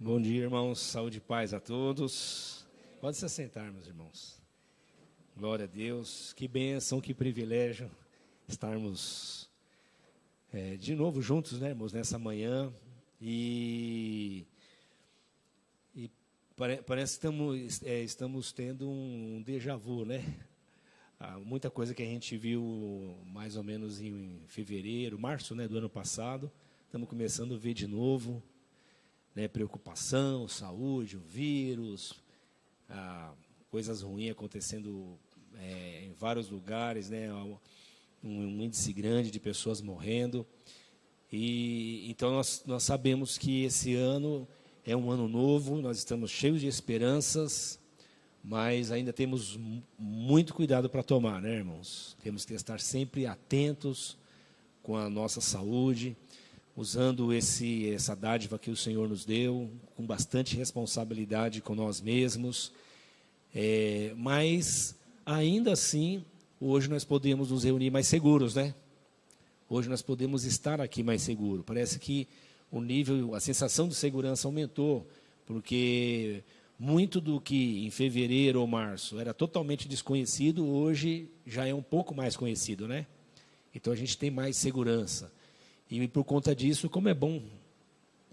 Bom dia, irmãos. Saúde e paz a todos. Pode se assentar, meus irmãos. Glória a Deus. Que bênção, que privilégio estarmos de novo juntos, né, irmãos, nessa manhã. E parece que estamos tendo um déjà vu, né? Muita coisa que a gente viu mais ou menos em fevereiro, março, né, do ano passado. Estamos começando a ver de novo. Né, preocupação, saúde, o vírus, coisas ruins acontecendo em vários lugares, né, um índice grande de pessoas morrendo. E então nós sabemos que esse ano é um ano novo, nós estamos cheios de esperanças, mas ainda temos muito cuidado para tomar, né, irmãos? Temos que estar sempre atentos com a nossa saúde, usando essa dádiva que o Senhor nos deu, com bastante responsabilidade com nós mesmos. Mas, ainda assim, hoje nós podemos nos reunir mais seguros, né? Hoje nós podemos estar aqui mais seguros. Parece que o nível, a sensação de segurança aumentou, porque muito do que em fevereiro ou março era totalmente desconhecido, hoje já é um pouco mais conhecido, né? Então, a gente tem mais segurança. E, por conta disso, como é bom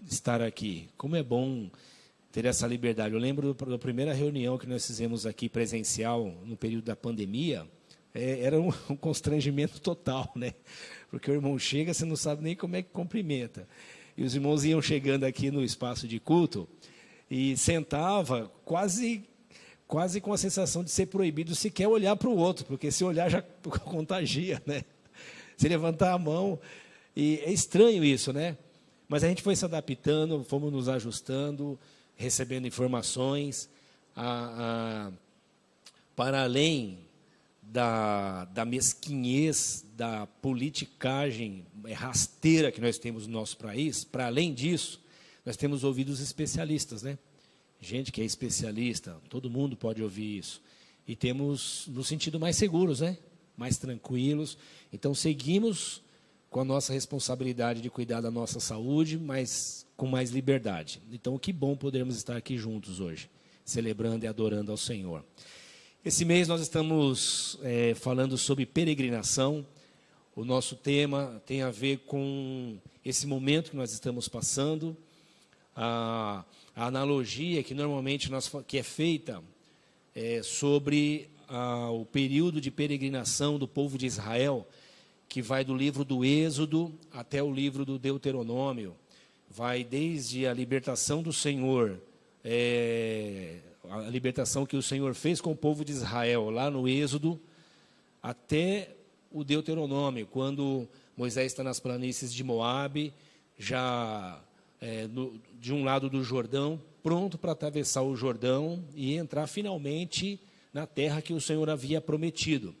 estar aqui, como é bom ter essa liberdade. Eu lembro da primeira reunião que nós fizemos aqui presencial, no período da pandemia, era um constrangimento total, né? Porque o irmão chega, você não sabe nem como é que cumprimenta. E os irmãos iam chegando aqui no espaço de culto e sentava quase com a sensação de ser proibido sequer olhar para o outro, porque se olhar já contagia, né? Se levantar a mão... E é estranho isso, né? Mas a gente foi se adaptando, fomos nos ajustando, recebendo informações, para além da mesquinhez, da politicagem rasteira que nós temos no nosso país. Para além disso, nós temos ouvido os especialistas, né? Gente que é especialista, todo mundo pode ouvir isso. E temos nos sentido mais seguros, né? Mais tranquilos. Então, seguimos com a nossa responsabilidade de cuidar da nossa saúde, mas com mais liberdade. Então, que bom podermos estar aqui juntos hoje, celebrando e adorando ao Senhor. Esse mês nós estamos falando sobre peregrinação. O nosso tema tem a ver com esse momento que nós estamos passando. A analogia que normalmente que é feita sobre o período de peregrinação do povo de Israel, que vai do livro do Êxodo até o livro do Deuteronômio, vai desde a libertação do Senhor, a libertação que o Senhor fez com o povo de Israel, lá no Êxodo, até o Deuteronômio, quando Moisés está nas planícies de Moabe, já de um lado do Jordão, pronto para atravessar o Jordão e entrar finalmente na terra que o Senhor havia prometido.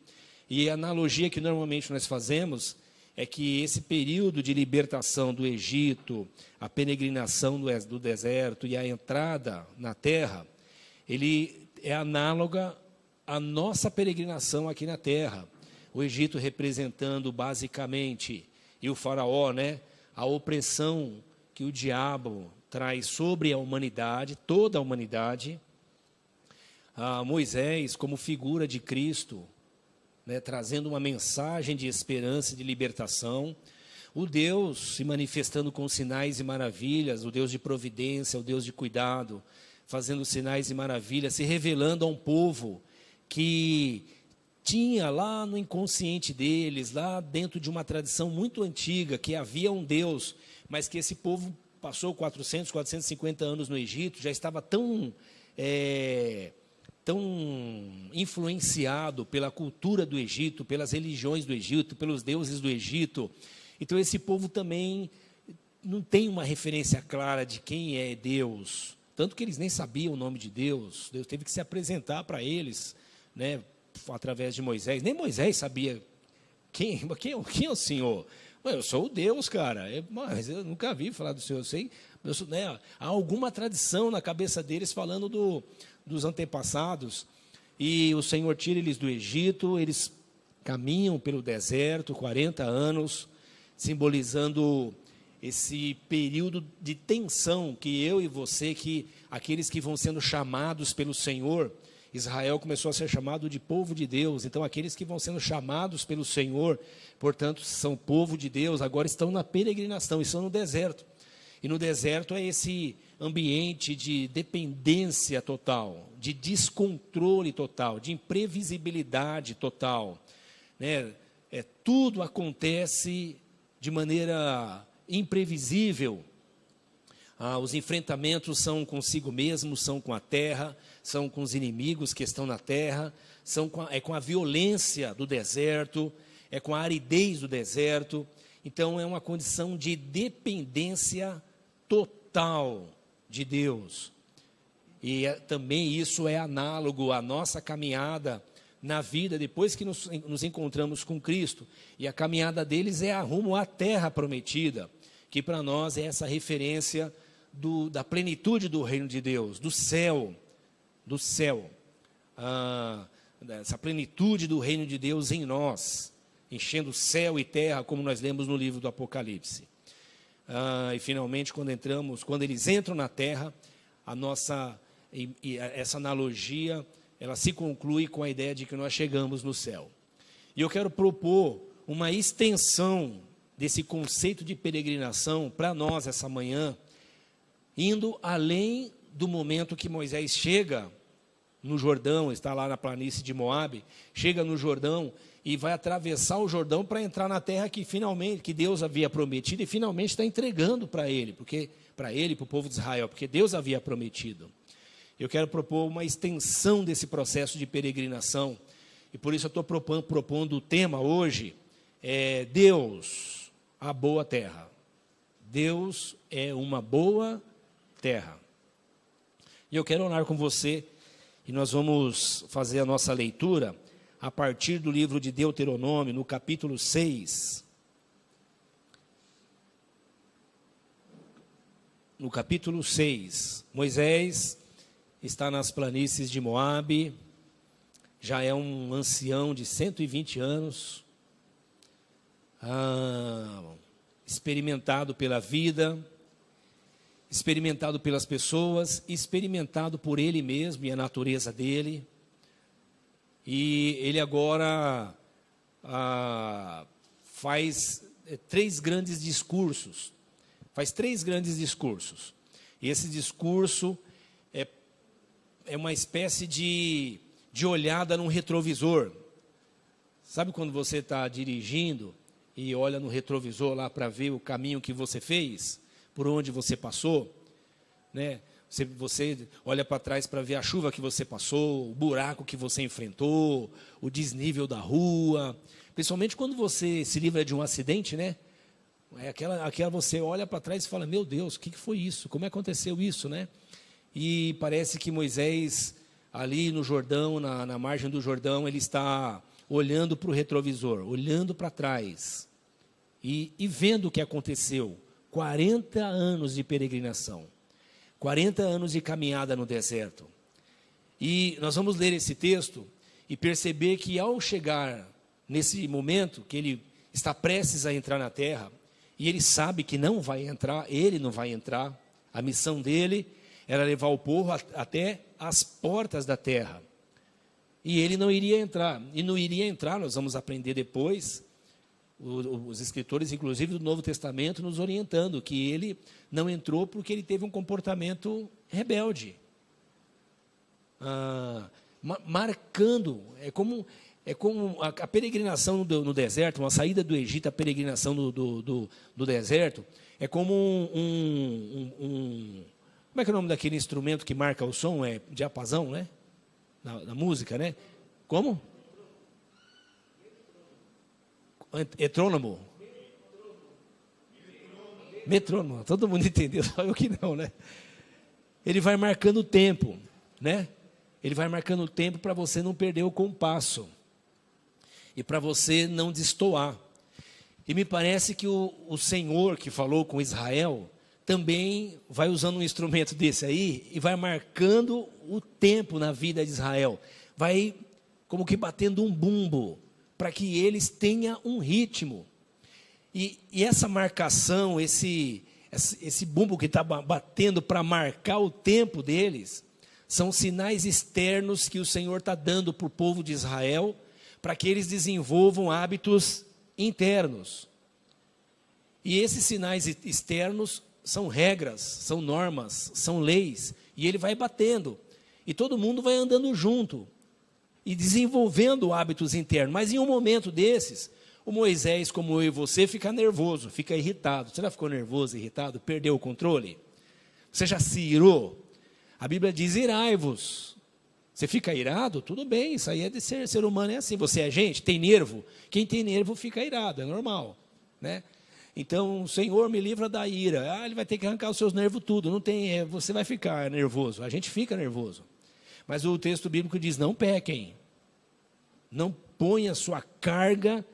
E a analogia que normalmente nós fazemos é que esse período de libertação do Egito, a peregrinação do deserto e a entrada na terra, ele é análoga à nossa peregrinação aqui na terra. O Egito representando basicamente, e o faraó, né, a opressão que o diabo traz sobre a humanidade, toda a humanidade. Moisés como figura de Cristo, né, trazendo uma mensagem de esperança e de libertação. O Deus se manifestando com sinais e maravilhas, o Deus de providência, o Deus de cuidado, fazendo sinais e maravilhas, se revelando a um povo que tinha lá no inconsciente deles, lá dentro de uma tradição muito antiga, que havia um Deus, mas que esse povo passou 450 anos no Egito, já estava tão influenciado pela cultura do Egito, pelas religiões do Egito, pelos deuses do Egito. Então, esse povo também não tem uma referência clara de quem é Deus. Tanto que eles nem sabiam o nome de Deus. Deus teve que se apresentar para eles, né, através de Moisés. Nem Moisés sabia quem é o Senhor. Eu sou o Deus, cara. Mas eu nunca vi falar do Senhor. Eu sei, né, há alguma tradição na cabeça deles falando dos antepassados, e o Senhor tira eles do Egito, eles caminham pelo deserto, 40 anos, simbolizando esse período de tensão que eu e você, que aqueles que vão sendo chamados pelo Senhor, Israel começou a ser chamado de povo de Deus, então aqueles que vão sendo chamados pelo Senhor, portanto, são povo de Deus, agora estão na peregrinação, estão no deserto. E no deserto é esse ambiente de dependência total, de descontrole total, de imprevisibilidade total, né? Tudo acontece de maneira imprevisível. Os enfrentamentos são consigo mesmo, são com a terra, são com os inimigos que estão na terra, é com a violência do deserto, é com a aridez do deserto. Então é uma condição de dependência total de Deus. E também isso é análogo à nossa caminhada na vida, depois que nos encontramos com Cristo. E a caminhada deles é rumo à terra prometida, que para nós é essa referência da plenitude do reino de Deus, do céu, essa plenitude do reino de Deus em nós, enchendo céu e terra, como nós lemos no livro do Apocalipse. E finalmente, quando eles entram na terra, essa analogia, ela se conclui com a ideia de que nós chegamos no céu. E eu quero propor uma extensão desse conceito de peregrinação para nós essa manhã, indo além do momento que Moisés chega no Jordão, está lá na planície de Moabe, chega no Jordão e vai atravessar o Jordão para entrar na terra que Deus havia prometido e finalmente está entregando para ele, para o povo de Israel, porque Deus havia prometido. Eu quero propor uma extensão desse processo de peregrinação, e por isso eu estou propondo o tema hoje, Deus, a boa terra. Deus é uma boa terra. E eu quero orar com você, e nós vamos fazer a nossa leitura a partir do livro de Deuteronômio, no capítulo 6. No capítulo 6, Moisés está nas planícies de Moabe, já é um ancião de 120 anos, experimentado pela vida, experimentado pelas pessoas, experimentado por ele mesmo e a natureza dele. E ele agora faz três grandes discursos. E esse discurso é uma espécie de olhada num retrovisor. Sabe quando você está dirigindo e olha no retrovisor lá para ver o caminho que você fez, por onde você passou, né? Você olha para trás para ver a chuva que você passou, o buraco que você enfrentou, o desnível da rua. Principalmente quando você se livra de um acidente, né? Você olha para trás e fala, meu Deus, o que foi isso? Como aconteceu isso, né? E parece que Moisés, ali no Jordão, na margem do Jordão, ele está olhando para o retrovisor, olhando para trás e vendo o que aconteceu. 40 anos de peregrinação, 40 anos de caminhada no deserto. E nós vamos ler esse texto e perceber que ao chegar nesse momento, que ele está prestes a entrar na terra, e ele sabe que ele não vai entrar, a missão dele era levar o povo até as portas da terra. E ele não iria entrar. E não iria entrar, nós vamos aprender depois, os escritores, inclusive do Novo Testamento, nos orientando que ele não entrou porque ele teve um comportamento rebelde. Marcando, é como a peregrinação no deserto, uma saída do Egito, a peregrinação do deserto, é como como é que é o nome daquele instrumento que marca o som? É diapasão, né? Na música, né? Como? Hetrônomo. Metrônomo. Todo mundo entendeu, só eu que não, né? Ele vai marcando o tempo, né? Ele vai marcando o tempo para você não perder o compasso e para você não destoar. E me parece que o Senhor que falou com Israel também vai usando um instrumento desse aí e vai marcando o tempo na vida de Israel. Vai como que batendo um bumbo para que eles tenham um ritmo. E essa marcação, esse bumbo que está batendo para marcar o tempo deles, são sinais externos que o Senhor está dando para o povo de Israel, para que eles desenvolvam hábitos internos. E esses sinais externos são regras, são normas, são leis, e ele vai batendo. E todo mundo vai andando junto e desenvolvendo hábitos internos. Mas em um momento desses, o Moisés, como eu e você, fica nervoso, fica irritado. Você já ficou nervoso, irritado, perdeu o controle? Você já se irou? A Bíblia diz: irai-vos. Você fica irado? Tudo bem, isso aí é de ser humano, é assim. Você é gente, tem nervo? Quem tem nervo fica irado, é normal, né? Então, Senhor, me livra da ira. Ele vai ter que arrancar os seus nervos tudo. Não tem, você vai ficar nervoso. A gente fica nervoso. Mas o texto bíblico diz: não pequem. Não ponha sua carga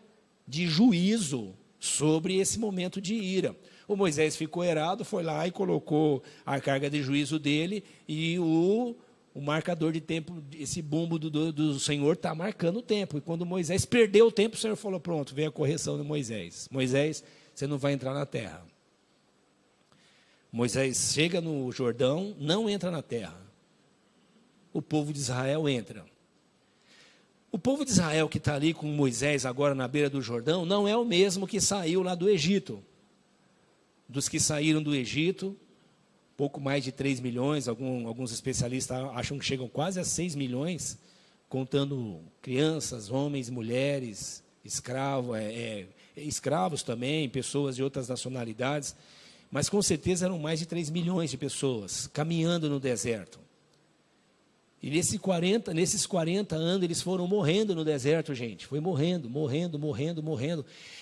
de juízo sobre esse momento de ira. O Moisés ficou irado, foi lá e colocou a carga de juízo dele, e o marcador de tempo, esse bumbo do Senhor está marcando o tempo. E quando Moisés perdeu o tempo, o Senhor falou: pronto, veio a correção de Moisés. Moisés, você não vai entrar na terra. Moisés chega no Jordão, não entra na terra. O povo de Israel entra. O povo de Israel que está ali com Moisés agora na beira do Jordão, não é o mesmo que saiu lá do Egito. Dos que saíram do Egito, pouco mais de 3 milhões, alguns especialistas acham que chegam quase a 6 milhões, contando crianças, homens, mulheres, escravos também, pessoas de outras nacionalidades, mas com certeza eram mais de 3 milhões de pessoas caminhando no deserto. E nesses 40 anos eles foram morrendo no deserto, gente. Foi morrendo.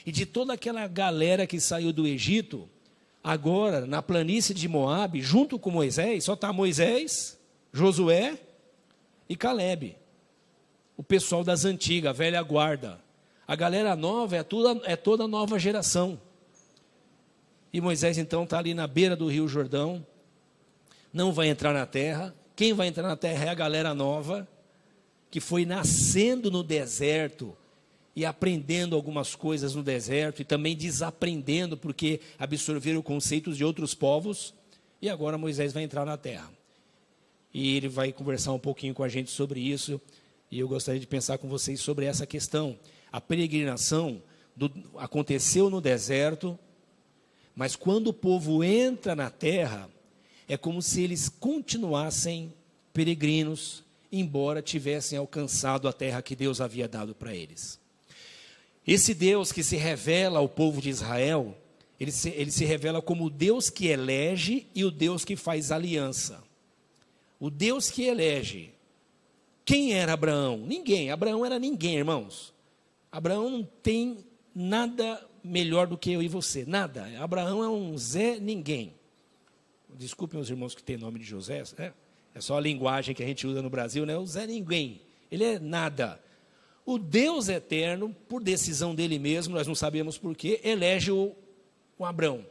E de toda aquela galera que saiu do Egito, agora na planície de Moabe, junto com Moisés, só está Moisés, Josué e Calebe. O pessoal das antigas, a velha guarda. A galera nova é toda a nova geração. E Moisés então está ali na beira do Rio Jordão, não vai entrar na terra. Quem vai entrar na terra é a galera nova, que foi nascendo no deserto e aprendendo algumas coisas no deserto e também desaprendendo porque absorveram conceitos de outros povos. E agora Moisés vai entrar na terra. E ele vai conversar um pouquinho com a gente sobre isso. E eu gostaria de pensar com vocês sobre essa questão. A peregrinação aconteceu no deserto, mas quando o povo entra na terra, é como se eles continuassem peregrinos, embora tivessem alcançado a terra que Deus havia dado para eles. Esse Deus que se revela ao povo de Israel, ele se revela como o Deus que elege e o Deus que faz aliança. O Deus que elege. Quem era Abraão? Ninguém. Abraão era ninguém, irmãos. Abraão não tem nada melhor do que eu e você. Nada. Abraão é um Zé Ninguém. Desculpem os irmãos que têm nome de José, né? É só a linguagem que a gente usa no Brasil, né? O Zé Ninguém, ele é nada. O Deus eterno, por decisão dele mesmo, nós não sabemos porquê, elege o Abrão.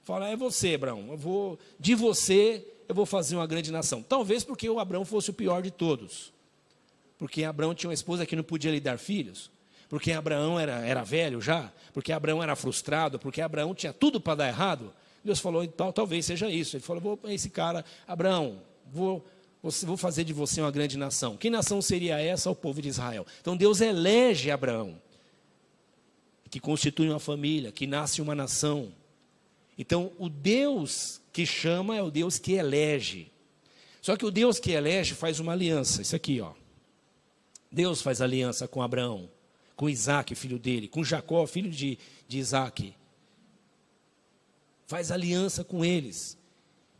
Fala: é você, Abrão, de você eu vou fazer uma grande nação. Talvez porque o Abrão fosse o pior de todos. Porque Abrão tinha uma esposa que não podia lhe dar filhos. Porque Abraão era velho já. Porque Abraão era frustrado. Porque Abraão tinha tudo para dar errado. Deus falou: então, talvez seja isso. Ele falou: esse cara, Abraão, vou fazer de você uma grande nação. Que nação seria essa? O povo de Israel. Então Deus elege Abraão, que constitui uma família, que nasce uma nação. Então o Deus que chama é o Deus que elege. Só que o Deus que elege faz uma aliança. Isso aqui, ó. Deus faz aliança com Abraão, com Isaac, filho dele, com Jacó, filho de Isaac. Faz aliança com eles,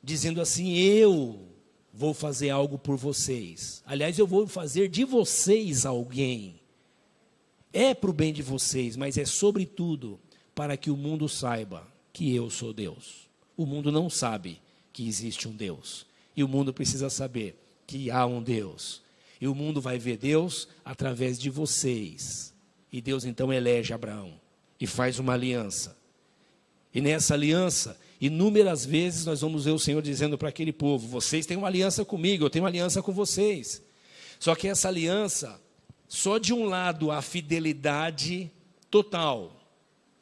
dizendo assim: eu vou fazer algo por vocês. Aliás, eu vou fazer de vocês alguém. É para o bem de vocês, mas é sobretudo para que o mundo saiba que eu sou Deus. O mundo não sabe que existe um Deus. E o mundo precisa saber que há um Deus. E o mundo vai ver Deus através de vocês. E Deus então elege Abraão e faz uma aliança. E nessa aliança, inúmeras vezes nós vamos ver o Senhor dizendo para aquele povo: vocês têm uma aliança comigo, eu tenho uma aliança com vocês. Só que essa aliança, só de um lado a fidelidade total,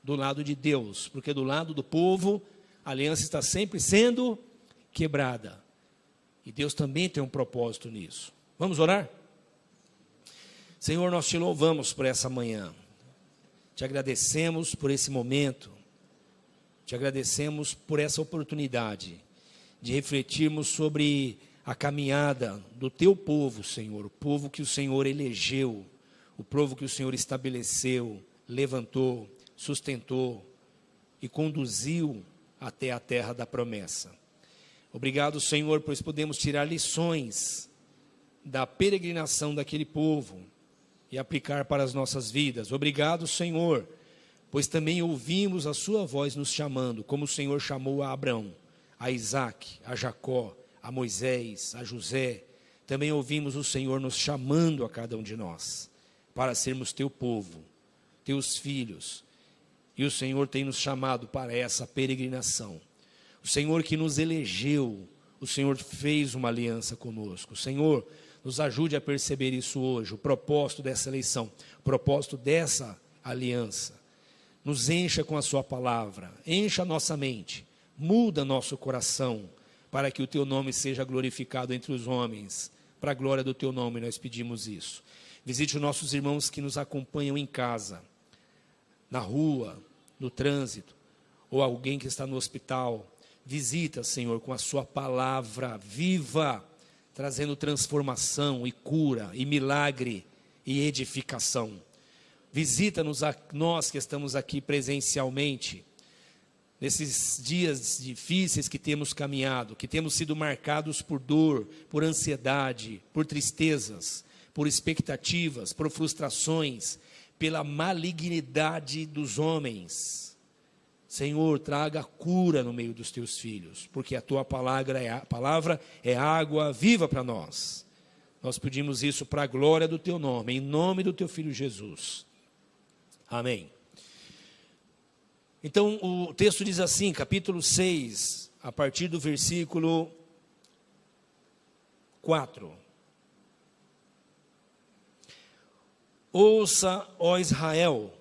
do lado de Deus, porque do lado do povo, a aliança está sempre sendo quebrada. E Deus também tem um propósito nisso. Vamos orar? Senhor, nós te louvamos por essa manhã. Te agradecemos por esse momento. Te agradecemos por essa oportunidade de refletirmos sobre a caminhada do teu povo, Senhor. O povo que o Senhor elegeu, o povo que o Senhor estabeleceu, levantou, sustentou e conduziu até a terra da promessa. Obrigado, Senhor, pois podemos tirar lições da peregrinação daquele povo e aplicar para as nossas vidas. Obrigado, Senhor, pois também ouvimos a sua voz nos chamando, como o Senhor chamou a Abraão, a Isaque, a Jacó, a Moisés, a José. Também ouvimos o Senhor nos chamando a cada um de nós, para sermos teu povo, teus filhos. E o Senhor tem nos chamado para essa peregrinação. O Senhor que nos elegeu, o Senhor fez uma aliança conosco. O Senhor, nos ajude a perceber isso hoje, o propósito dessa eleição, o propósito dessa aliança. Nos encha com a sua palavra, encha a nossa mente, muda nosso coração, para que o teu nome seja glorificado entre os homens. Para a glória do teu nome nós pedimos isso. Visite os nossos irmãos que nos acompanham em casa, na rua, no trânsito, ou alguém que está no hospital. Visita, Senhor, com a sua palavra viva, trazendo transformação e cura, e milagre, e edificação. Visita-nos a nós que estamos aqui presencialmente, nesses dias difíceis que temos caminhado, que temos sido marcados por dor, por ansiedade, por tristezas, por expectativas, por frustrações, pela malignidade dos homens. Senhor, traga cura no meio dos teus filhos, porque a tua palavra é água viva para nós. Nós pedimos isso para a glória do teu nome, em nome do teu filho Jesus. Amém. Então, o texto diz assim, capítulo 6, a partir do versículo 4. Ouça, ó Israel,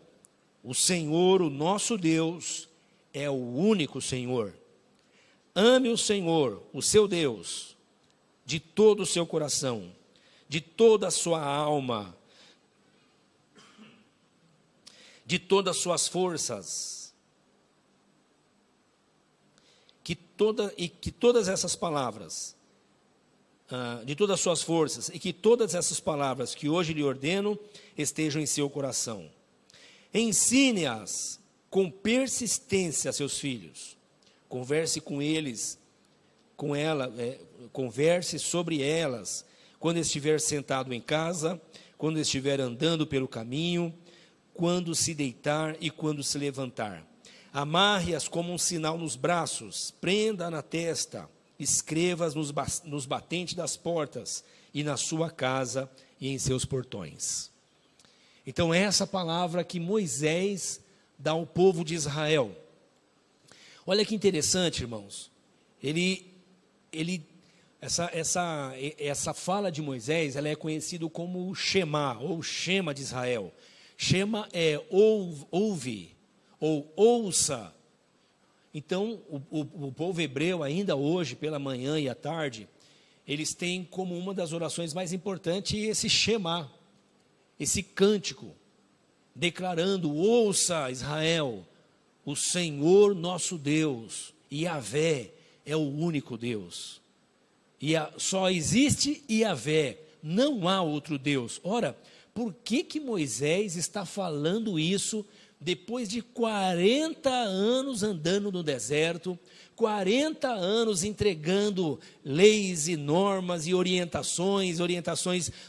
o Senhor, o nosso Deus, é o único Senhor. Ame o Senhor, o seu Deus, de todo o seu coração, de toda a sua alma, de todas as suas forças. Que todas essas palavras, de todas as suas forças, e que todas essas palavras que hoje lhe ordeno estejam em seu coração. Ensine-as com persistência a seus filhos. Converse com eles, converse sobre elas, quando estiver sentado em casa, quando estiver andando pelo caminho, quando se deitar e quando se levantar. Amarre-as como um sinal nos braços, prenda na testa, escreva-as nos batentes das portas, e na sua casa e em seus portões. Então, essa palavra que Moisés dá ao povo de Israel. Olha que interessante, irmãos. Essa fala de Moisés, ela é conhecida como o Shema, ou o Shema de Israel. Shema é ouve, ou ouça. Então, o povo hebreu, ainda hoje, pela manhã e à tarde, eles têm como uma das orações mais importantes esse Shema, esse cântico, declarando: ouça Israel, o Senhor nosso Deus, Yahvé, é o único Deus. Só existe Yahvé, não há outro Deus. Ora, por que Moisés está falando isso depois de 40 anos andando no deserto, 40 anos entregando leis e normas e orientações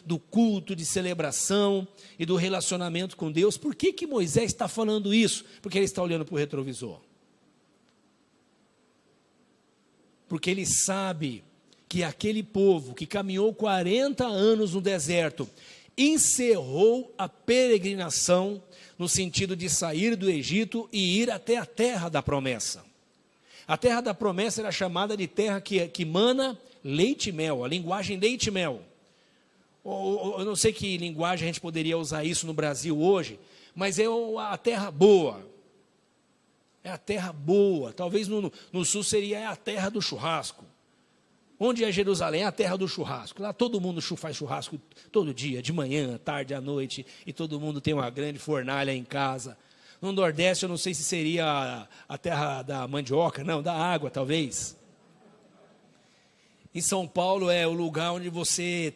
do culto, de celebração e do relacionamento com Deus? Por que Moisés está falando isso? Porque ele está olhando para o retrovisor. Porque ele sabe que aquele povo que caminhou 40 anos no deserto encerrou a peregrinação no sentido de sair do Egito e ir até a terra da promessa. A terra da promessa era chamada de terra que mana leite e mel, a linguagem leite e mel. Eu não sei que linguagem a gente poderia usar isso no Brasil hoje, mas é a terra boa, É a terra boa. Talvez no sul seria a terra do churrasco. Onde é Jerusalém? É a terra do churrasco. Lá todo mundo faz churrasco todo dia, de manhã, tarde, à noite, e todo mundo tem uma grande fornalha em casa. No Nordeste, eu não sei se seria a terra da mandioca, não, da água, talvez. Em São Paulo é o lugar onde você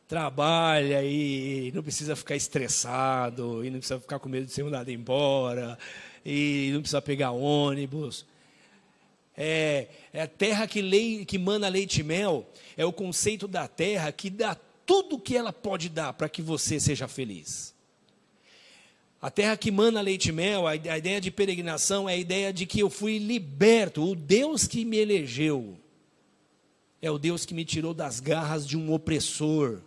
trabalha e não precisa ficar estressado, e não precisa ficar com medo de ser mandado embora, e não precisa pegar ônibus. É a terra que mana leite e mel, é o conceito da terra que dá tudo o que ela pode dar para que você seja feliz. A terra que mana leite e mel, a ideia de peregrinação é a ideia de que eu fui liberto, o Deus que me elegeu, é o Deus que me tirou das garras de um opressor,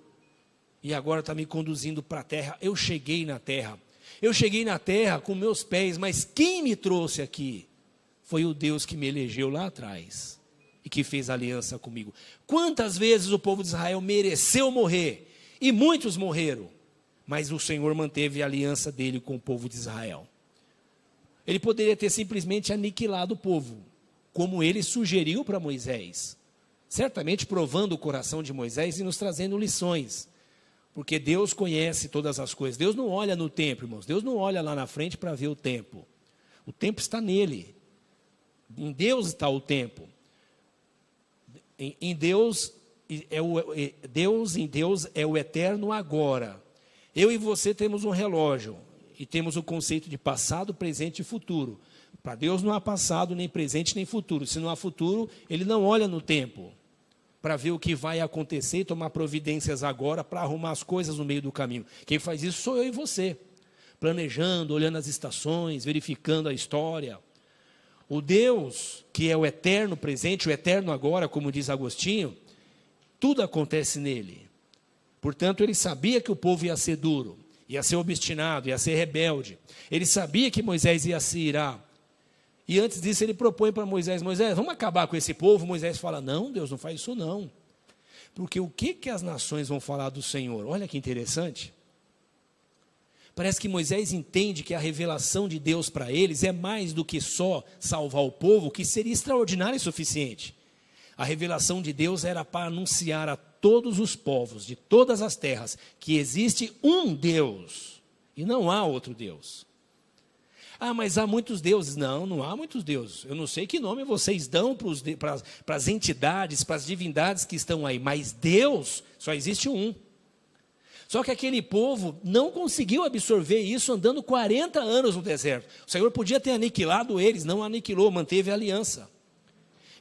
e agora está me conduzindo para a terra. Eu cheguei na terra com meus pés, mas quem me trouxe aqui? Foi o Deus que me elegeu lá atrás e que fez aliança comigo. Quantas vezes o povo de Israel mereceu morrer, e muitos morreram, mas o Senhor manteve a aliança dele com o povo de Israel. Ele poderia ter simplesmente aniquilado o povo, como ele sugeriu para Moisés, certamente provando o coração de Moisés e nos trazendo lições, porque Deus conhece todas as coisas. Deus não olha no tempo, irmãos, Deus não olha lá na frente para ver o tempo está nele. Em Deus está o tempo. Em Deus é o eterno agora. Eu e você temos um relógio e temos o conceito de passado, presente e futuro. Para Deus não há passado, nem presente, nem futuro. Se não há futuro, Ele não olha no tempo para ver o que vai acontecer e tomar providências agora para arrumar as coisas no meio do caminho. Quem faz isso sou eu e você, planejando, olhando as estações, verificando a história. O Deus que é o eterno presente, o eterno agora, como diz Agostinho, tudo acontece nele. Portanto, ele sabia que o povo ia ser duro, ia ser obstinado, ia ser rebelde. Ele sabia que Moisés ia se irar. E antes disso ele propõe para Moisés, vamos acabar com esse povo? Moisés fala, não, Deus, não faz isso não. Porque o que as nações vão falar do Senhor? Olha que interessante. Parece que Moisés entende que a revelação de Deus para eles é mais do que só salvar o povo, que seria extraordinário e suficiente. A revelação de Deus era para anunciar a todos os povos, de todas as terras, que existe um Deus, e não há outro Deus. Ah, mas há muitos deuses. Não, não há muitos deuses. Eu não sei que nome vocês dão para as entidades, para as divindades que estão aí, mas Deus só existe um. Só que aquele povo não conseguiu absorver isso andando 40 anos no deserto. O Senhor podia ter aniquilado eles, não aniquilou, manteve a aliança.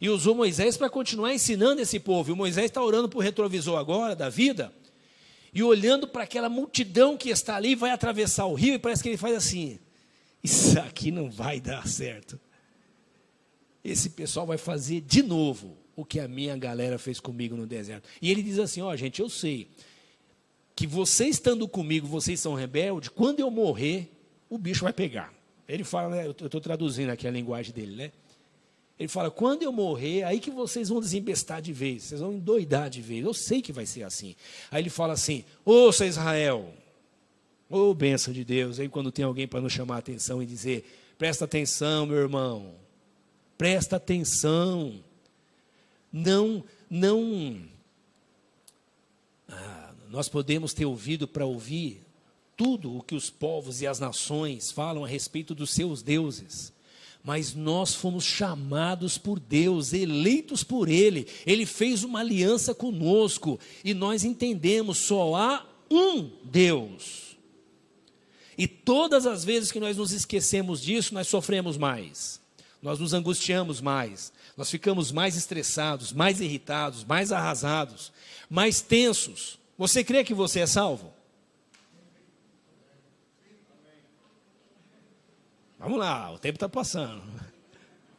E usou Moisés para continuar ensinando esse povo. E o Moisés está orando para o retrovisor agora, da vida, e olhando para aquela multidão que está ali, vai atravessar o rio, e parece que ele faz assim, isso aqui não vai dar certo. Esse pessoal vai fazer de novo o que a minha galera fez comigo no deserto. E ele diz assim, gente, eu sei que vocês estando comigo, vocês são rebeldes, quando eu morrer, o bicho vai pegar. Ele fala, né, eu estou traduzindo aqui a linguagem dele, né? Ele fala, quando eu morrer, aí que vocês vão desembestar de vez, vocês vão endoidar de vez, eu sei que vai ser assim. Aí ele fala assim, ouça Israel, bênção de Deus, aí quando tem alguém para nos chamar a atenção e dizer, presta atenção, meu irmão, presta atenção, nós podemos ter ouvido para ouvir tudo o que os povos e as nações falam a respeito dos seus deuses, mas nós fomos chamados por Deus, eleitos por Ele, Ele fez uma aliança conosco, e nós entendemos, só há um Deus. E todas as vezes que nós nos esquecemos disso, nós sofremos mais, nós nos angustiamos mais, nós ficamos mais estressados, mais irritados, mais arrasados, mais tensos. Você crê que você é salvo? Vamos lá, o tempo está passando.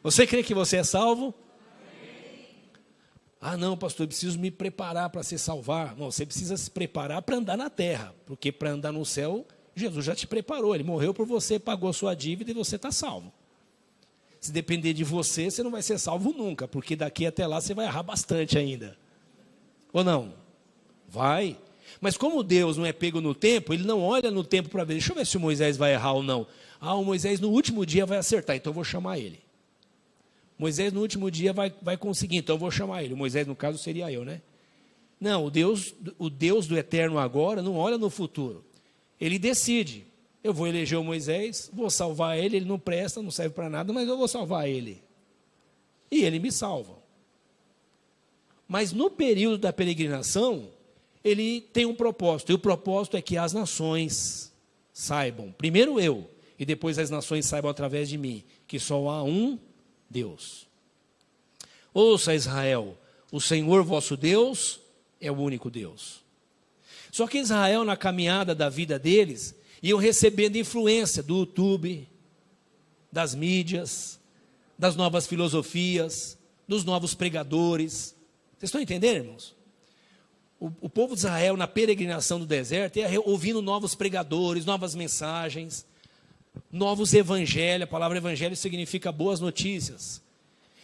Você crê que você é salvo? Ah, não, pastor, eu preciso me preparar para se salvar. Não, você precisa se preparar para andar na terra, porque para andar no céu, Jesus já te preparou, Ele morreu por você, pagou a sua dívida e você está salvo. Se depender de você, você não vai ser salvo nunca, porque daqui até lá você vai errar bastante ainda. Ou não? Vai. Mas como Deus não é pego no tempo, Ele não olha no tempo para ver, deixa eu ver se o Moisés vai errar ou não. o Moisés no último dia vai acertar, então eu vou chamar ele. Moisés no último dia vai conseguir, então eu vou chamar ele. O Moisés, no caso, seria eu, né? Não, o Deus do eterno agora não olha no futuro. Ele decide. Eu vou eleger o Moisés, vou salvar ele, ele não presta, não serve para nada, mas eu vou salvar ele. E ele me salva. Mas no período da peregrinação, ele tem um propósito. E o propósito é que as nações saibam, primeiro eu, e depois as nações saibam através de mim, que só há um Deus. Ouça, Israel, o Senhor vosso Deus é o único Deus. Só que Israel, na caminhada da vida deles, iam recebendo influência do YouTube, das mídias, das novas filosofias, dos novos pregadores. Vocês estão entendendo, irmãos? O povo de Israel, na peregrinação do deserto, ia ouvindo novos pregadores, novas mensagens, novos evangelhos. A palavra evangelho significa boas notícias.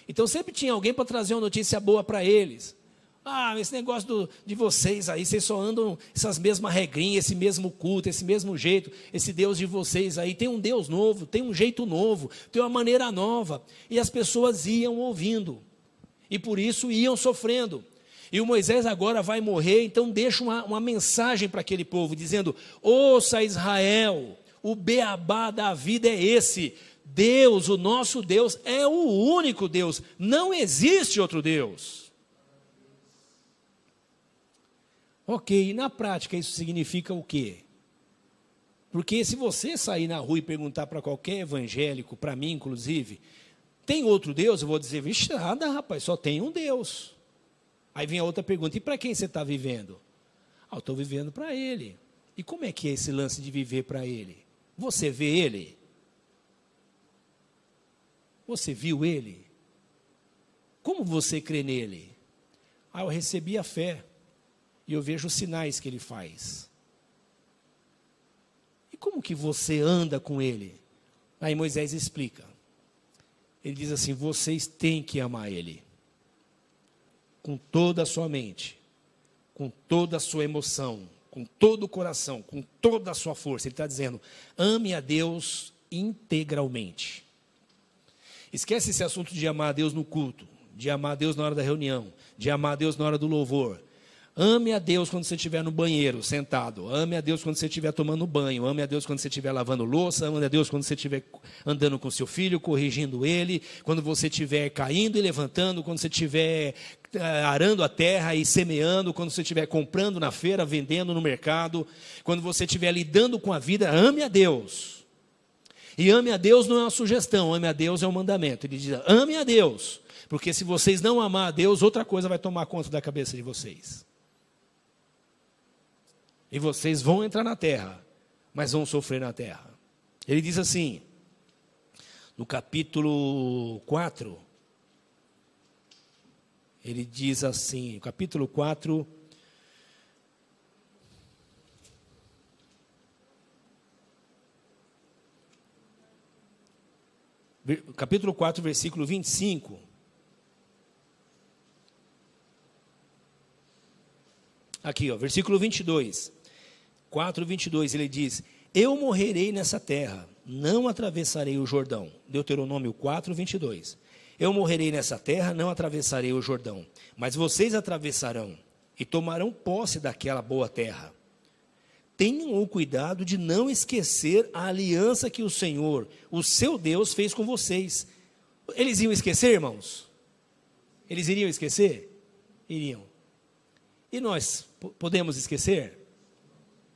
Então sempre tinha alguém para trazer uma notícia boa para eles. Esse negócio de vocês aí, vocês só andam essas mesmas regrinhas, esse mesmo culto, esse mesmo jeito, esse Deus de vocês aí, tem um Deus novo, tem um jeito novo, tem uma maneira nova. E as pessoas iam ouvindo, e por isso iam sofrendo. E o Moisés agora vai morrer, então deixa uma mensagem para aquele povo, dizendo: ouça, Israel, o beabá da vida é esse, Deus, o nosso Deus, é o único Deus, não existe outro Deus. Ok, e na prática isso significa o quê? Porque se você sair na rua e perguntar para qualquer evangélico, para mim inclusive, tem outro Deus? Eu vou dizer: vixe, nada, rapaz, só tem um Deus. Aí vem a outra pergunta: e para quem você está vivendo? Eu estou vivendo para Ele. E como é que é esse lance de viver para Ele? Você vê Ele? Você viu Ele? Como você crê nele? Eu recebi a fé. E eu vejo os sinais que Ele faz. E como que você anda com Ele? Aí Moisés explica. Ele diz assim: vocês têm que amar Ele. Com toda a sua mente, com toda a sua emoção, com todo o coração, com toda a sua força. Ele está dizendo: ame a Deus integralmente. Esquece esse assunto de amar a Deus no culto, de amar a Deus na hora da reunião, de amar a Deus na hora do louvor. Ame a Deus quando você estiver no banheiro, sentado. Ame a Deus quando você estiver tomando banho. Ame a Deus quando você estiver lavando louça. Ame a Deus quando você estiver andando com seu filho, corrigindo ele. Quando você estiver caindo e levantando. Quando você estiver arando a terra e semeando. Quando você estiver comprando na feira, vendendo no mercado. Quando você estiver lidando com a vida, ame a Deus. E ame a Deus não é uma sugestão. Ame a Deus é um mandamento. Ele diz: ame a Deus. Porque se vocês não amar a Deus, outra coisa vai tomar conta da cabeça de vocês. E vocês vão entrar na terra, mas vão sofrer na terra. Ele diz assim, no capítulo 4, ele diz assim, capítulo 4, capítulo 4, versículo 25. Aqui, versículo 22. 4:22, ele diz: eu morrerei nessa terra, não atravessarei o Jordão. Deuteronômio 4:22. Eu morrerei nessa terra, não atravessarei o Jordão, mas vocês atravessarão e tomarão posse daquela boa terra. Tenham o cuidado de não esquecer a aliança que o Senhor, o seu Deus, fez com vocês. Eles iam esquecer, irmãos? Eles iriam esquecer? Iriam. E nós podemos esquecer?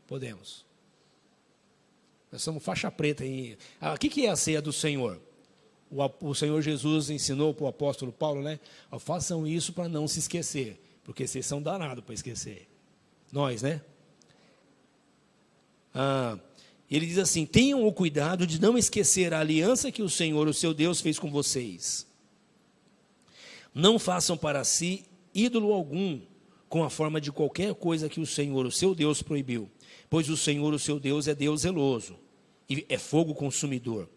Podemos. Nós somos faixa preta aí. O que é a ceia do Senhor? O Senhor Jesus ensinou para o apóstolo Paulo, né? Façam isso para não se esquecer, porque vocês são danados para esquecer. Nós, né? Ele diz assim: tenham o cuidado de não esquecer a aliança que o Senhor, o seu Deus, fez com vocês. Não façam para si ídolo algum, com a forma de qualquer coisa que o Senhor, o seu Deus, proibiu. Pois o Senhor, o seu Deus, é Deus zeloso e é fogo consumidor.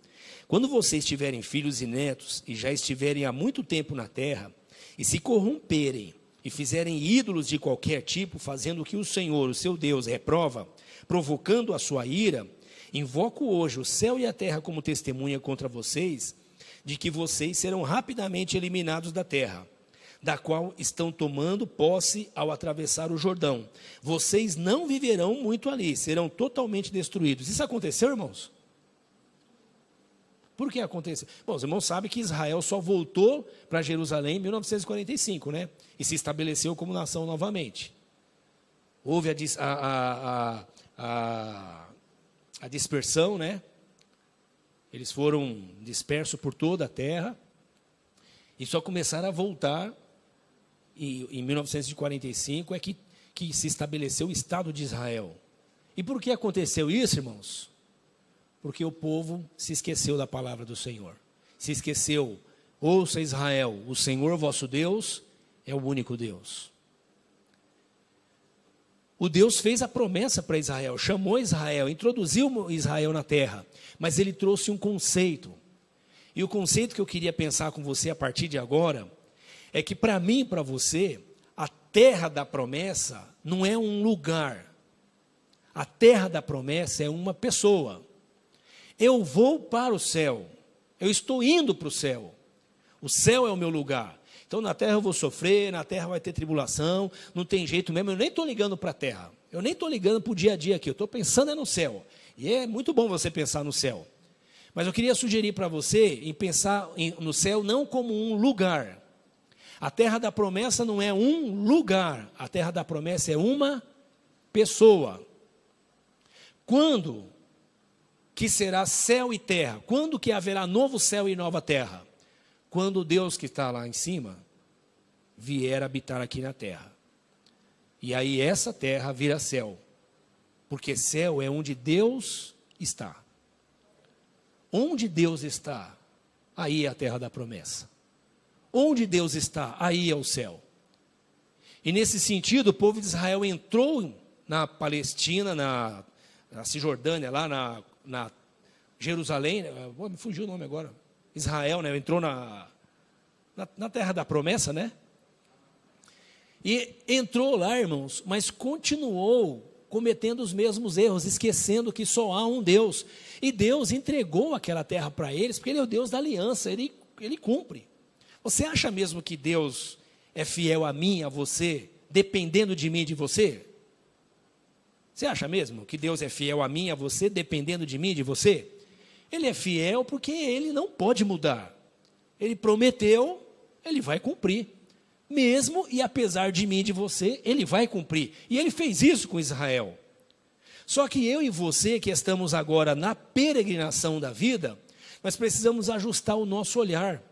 Quando vocês tiverem filhos e netos e já estiverem há muito tempo na terra e se corromperem e fizerem ídolos de qualquer tipo, fazendo o que o Senhor, o seu Deus, reprova, provocando a sua ira, Invoco hoje o céu e a terra como testemunha contra vocês, de que vocês serão rapidamente eliminados da terra, da qual estão tomando posse ao atravessar o Jordão. Vocês não viverão muito ali, serão totalmente destruídos. Isso aconteceu, irmãos? Por que aconteceu? Bom, os irmãos sabem que Israel só voltou para Jerusalém em 1945, né? E se estabeleceu como nação novamente. Houve a dispersão, né? Eles foram dispersos por toda a terra e só começaram a voltar em 1945 é que se estabeleceu o Estado de Israel. E por que aconteceu isso, irmãos? Porque o povo se esqueceu da palavra do Senhor. Se esqueceu, ouça Israel, o Senhor vosso Deus é o único Deus. O Deus fez a promessa para Israel, chamou Israel, introduziu Israel na terra, mas ele trouxe um conceito. E o conceito que eu queria pensar com você a partir de agora, é que para mim e para você, a terra da promessa não é um lugar. A terra da promessa é uma pessoa. Eu vou para o céu, eu estou indo para o céu. O céu é o meu lugar. Então na terra eu vou sofrer, na terra vai ter tribulação, não tem jeito mesmo, eu nem estou ligando para a terra, eu nem estou ligando para o dia a dia aqui, eu estou pensando no céu, e é muito bom você pensar no céu, mas eu queria sugerir para você em pensar no céu não como um lugar. A terra da promessa não é um lugar, a terra da promessa é uma pessoa. Quando que será céu e terra? Quando que haverá novo céu e nova terra? Quando Deus que está lá em cima vier habitar aqui na terra. E aí essa terra vira céu. Porque céu é onde Deus está. Onde Deus está, aí é a terra da promessa. Onde Deus está, aí é o céu. E nesse sentido, o povo de Israel entrou na Palestina, na Cisjordânia, lá na Jerusalém, me fugiu o nome agora. Israel, né, entrou na terra da promessa, né? E entrou lá, irmãos, mas continuou cometendo os mesmos erros, esquecendo que só há um Deus. E Deus entregou aquela terra para eles, porque Ele é o Deus da aliança, Ele cumpre. Você acha mesmo que Deus é fiel a mim, a você, dependendo de mim e de você? Você acha mesmo que Deus é fiel a mim, a você, dependendo de mim e de você? Ele é fiel porque Ele não pode mudar. Ele prometeu, Ele vai cumprir. Mesmo e apesar de mim e de você, Ele vai cumprir. E Ele fez isso com Israel. Só que eu e você, que estamos agora na peregrinação da vida, nós precisamos ajustar o nosso olhar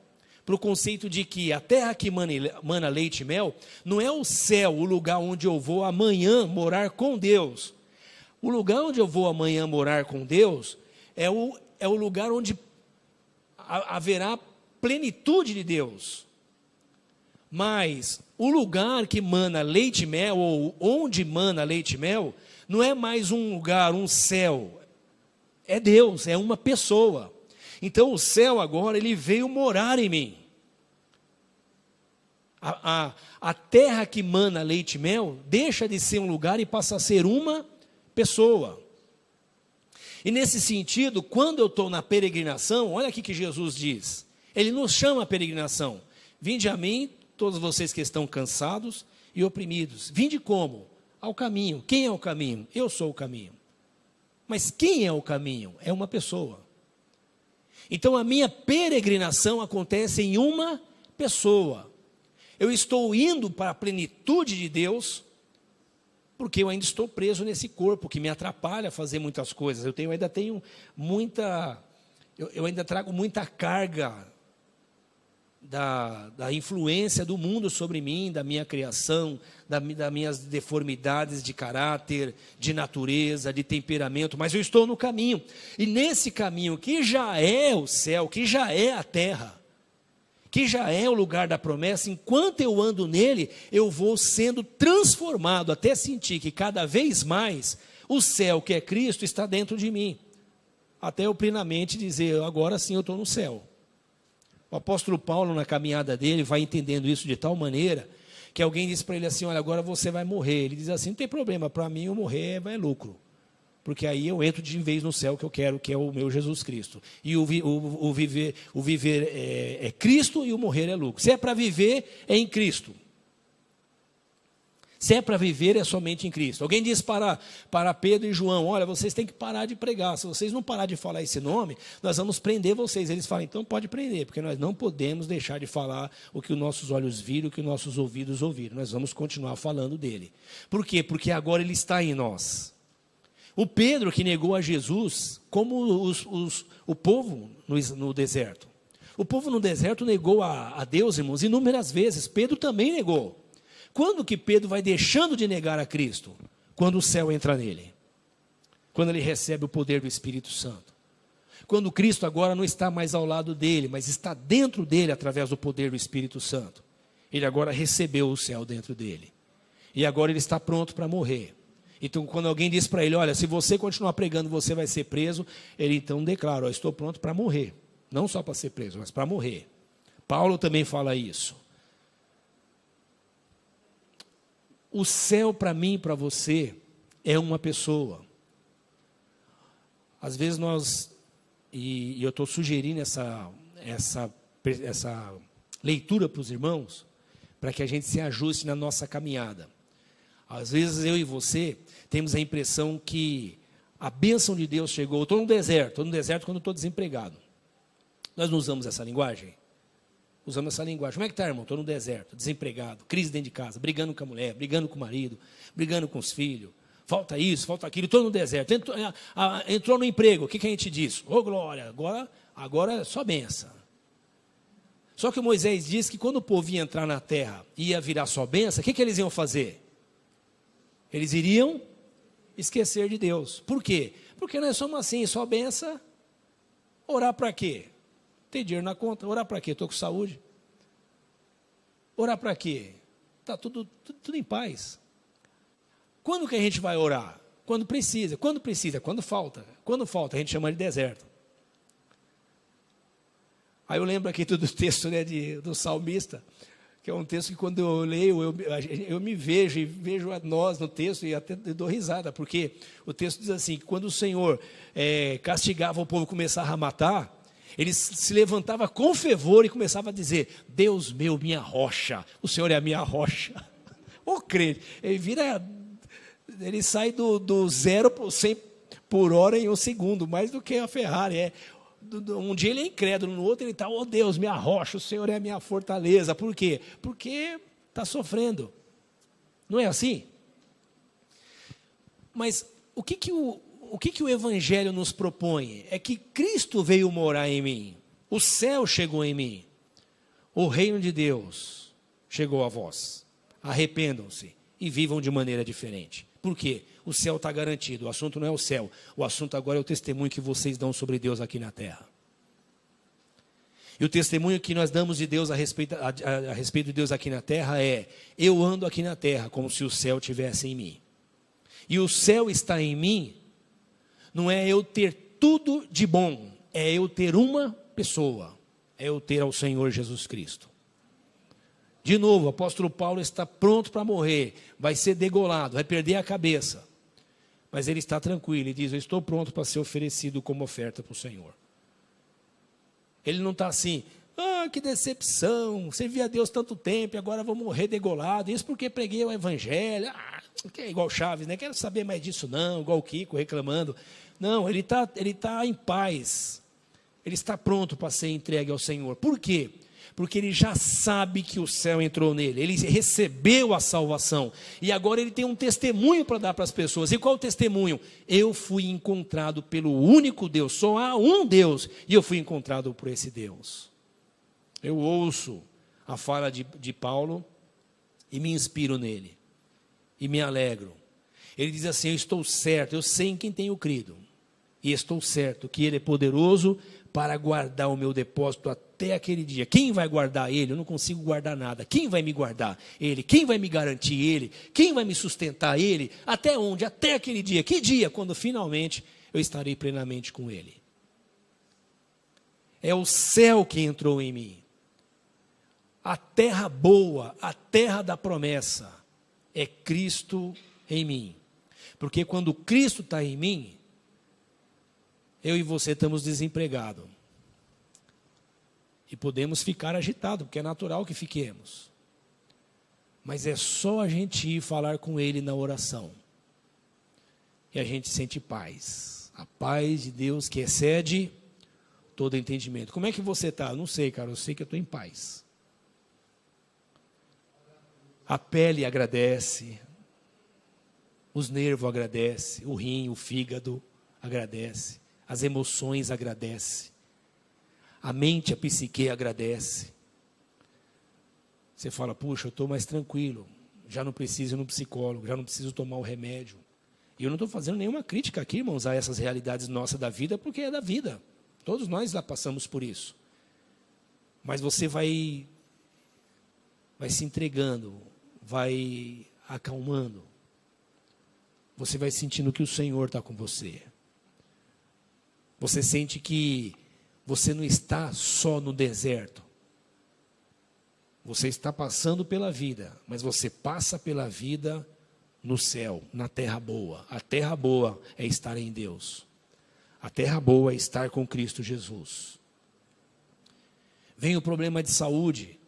para o conceito de que a terra que mana leite e mel não é o céu, o lugar onde eu vou amanhã morar com Deus. O lugar onde eu vou amanhã morar com Deus é o lugar onde haverá plenitude de Deus. Mas o lugar que mana leite e mel, ou onde mana leite e mel, não é mais um lugar, um céu. É Deus, é uma pessoa. Então o céu agora, ele veio morar em mim. A terra que mana leite e mel, deixa de ser um lugar e passa a ser uma pessoa. E nesse sentido, quando eu estou na peregrinação, olha aqui que Jesus diz. Ele nos chama a peregrinação. Vinde a mim, todos vocês que estão cansados e oprimidos. Vinde como? Ao caminho. Quem é o caminho? Eu sou o caminho. Mas quem é o caminho? É uma pessoa. Então a minha peregrinação acontece em uma pessoa. Eu estou indo para a plenitude de Deus, porque eu ainda estou preso nesse corpo que me atrapalha a fazer muitas coisas. Eu ainda tenho muita, eu ainda trago muita carga da influência do mundo sobre mim, da minha criação, das minhas deformidades de caráter, de natureza, de temperamento, mas eu estou no caminho. E nesse caminho que já é o céu, que já é a terra, que já é o lugar da promessa, enquanto eu ando nele, eu vou sendo transformado, até sentir que cada vez mais o céu que é Cristo está dentro de mim, até eu plenamente dizer, agora sim eu estou no céu. O apóstolo Paulo, na caminhada dele, vai entendendo isso de tal maneira, que alguém diz para ele assim, olha, agora você vai morrer. Ele diz assim, não tem problema, para mim eu morrer é lucro. porque aí eu entro de vez no céu que eu quero, que é o meu Jesus Cristo. E o viver é Cristo e o morrer é lucro. Se é para viver, é em Cristo. Se é para viver, é somente em Cristo. Alguém disse para Pedro e João, olha, vocês têm que parar de pregar. Se vocês não parar de falar esse nome, nós vamos prender vocês. Eles falam, então pode prender, porque nós não podemos deixar de falar o que os nossos olhos viram, o que os nossos ouvidos ouviram. Nós vamos continuar falando dele. Por quê? Porque agora ele está em nós. O Pedro que negou a Jesus, como o povo no deserto. O povo no deserto negou a Deus, irmãos, inúmeras vezes. Pedro também negou. Quando que Pedro vai deixando de negar a Cristo? Quando o céu entra nele. Quando ele recebe o poder do Espírito Santo. Quando Cristo agora não está mais ao lado dele, mas está dentro dele através do poder do Espírito Santo. Ele agora recebeu o céu dentro dele. E agora ele está pronto para morrer. Então, quando alguém diz para ele, olha, se você continuar pregando, você vai ser preso, ele então declara, estou pronto para morrer. Não só para ser preso, mas para morrer. Paulo também fala isso. O céu para mim e para você é uma pessoa. Às vezes e eu estou sugerindo essa leitura para os irmãos, para que a gente se ajuste na nossa caminhada. Às vezes eu e você temos a impressão que a bênção de Deus chegou. Eu estou no deserto quando estou desempregado. Nós não usamos essa linguagem? Usamos essa linguagem. Como é que está, irmão? Estou no deserto, desempregado, crise dentro de casa, brigando com a mulher, brigando com o marido, brigando com os filhos. Falta isso, falta aquilo, estou no deserto. Entrou no emprego, o que a gente diz? Ô, glória, agora é só benção. Só que Moisés disse que quando o povo ia entrar na terra e ia virar só benção, o que eles iam fazer? Eles iriam esquecer de Deus. Por quê? Porque nós somos assim, só benção. Orar para quê? Tem dinheiro na conta, orar para quê? Estou com saúde. Orar para quê? Está tudo em paz. Quando que a gente vai orar? Quando precisa. Quando precisa? Quando falta. Quando falta, a gente chama de deserto. Aí eu lembro aqui do texto, né, do salmista, que é um texto que quando eu leio, eu me vejo, e vejo a nós no texto, e até dou risada, porque o texto diz assim, que quando o Senhor castigava o povo, começava a matar, ele se levantava com fervor e começava a dizer, Deus meu, minha rocha, o Senhor é a minha rocha. Ô crente, ele sai do 0 para 100 por hora em um segundo, mais do que a Ferrari. Um dia ele é incrédulo, no outro ele está, oh Deus, minha rocha, o Senhor é a minha fortaleza. Por quê? Porque está sofrendo. Não é assim? Mas o que o Evangelho nos propõe? É que Cristo veio morar em mim. O céu chegou em mim. O reino de Deus chegou a vós. Arrependam-se e vivam de maneira diferente. Por quê? O céu está garantido. O assunto não é o céu. O assunto agora é o testemunho que vocês dão sobre Deus aqui na terra. E o testemunho que nós damos de Deus a respeito de Deus aqui na terra é: eu ando aqui na terra como se o céu estivesse em mim. E o céu está em mim, não é eu ter tudo de bom, é eu ter uma pessoa, é eu ter ao Senhor Jesus Cristo. De novo, o apóstolo Paulo está pronto para morrer, vai ser degolado, vai perder a cabeça. Mas ele está tranquilo, ele diz, eu estou pronto para ser oferecido como oferta para o Senhor. Ele não está assim, que decepção, servi a Deus tanto tempo e agora vou morrer degolado, isso porque preguei o Evangelho, que é igual Chaves, né? Quero saber mais disso não, igual o Kiko reclamando. Não, ele tá em paz, ele está pronto para ser entregue ao Senhor. Por quê? Porque ele já sabe que o céu entrou nele, ele recebeu a salvação, e agora ele tem um testemunho para dar para as pessoas. E qual o testemunho? Eu fui encontrado pelo único Deus, só há um Deus, e eu fui encontrado por esse Deus. Eu ouço a fala de Paulo, e me inspiro nele, e me alegro. Ele diz assim, eu estou certo, eu sei em quem tenho crido, e estou certo que ele é poderoso para guardar o meu depósito até aquele dia. Quem vai guardar ele? Eu não consigo guardar nada. Quem vai me guardar? Ele. Quem vai me garantir? Ele. Quem vai me sustentar? Ele. Até onde? Até aquele dia. Que dia? Quando finalmente eu estarei plenamente com ele. É o céu que entrou em mim. A terra boa, a terra da promessa, é Cristo em mim. Porque quando Cristo está em mim, eu e você estamos desempregados. E podemos ficar agitados, porque é natural que fiquemos. Mas é só a gente ir falar com Ele na oração. E a gente sente paz. A paz de Deus que excede todo entendimento. Como é que você está? Não sei, cara, eu sei que eu estou em paz. A pele agradece, os nervos agradecem, o rim, o fígado agradece, as emoções agradecem, a mente, a psique agradece. Você fala, puxa, eu estou mais tranquilo, já não preciso ir no psicólogo, já não preciso tomar o remédio. E eu não estou fazendo nenhuma crítica aqui, irmãos, a essas realidades nossas da vida, porque é da vida. Todos nós lá passamos por isso. Mas você vai se entregando, vai acalmando. Você vai sentindo que o Senhor está com você. Você sente que você não está só no deserto. Você está passando pela vida, mas você passa pela vida no céu, na terra boa. A terra boa é estar em Deus. A terra boa é estar com Cristo Jesus. Vem o problema de saúde.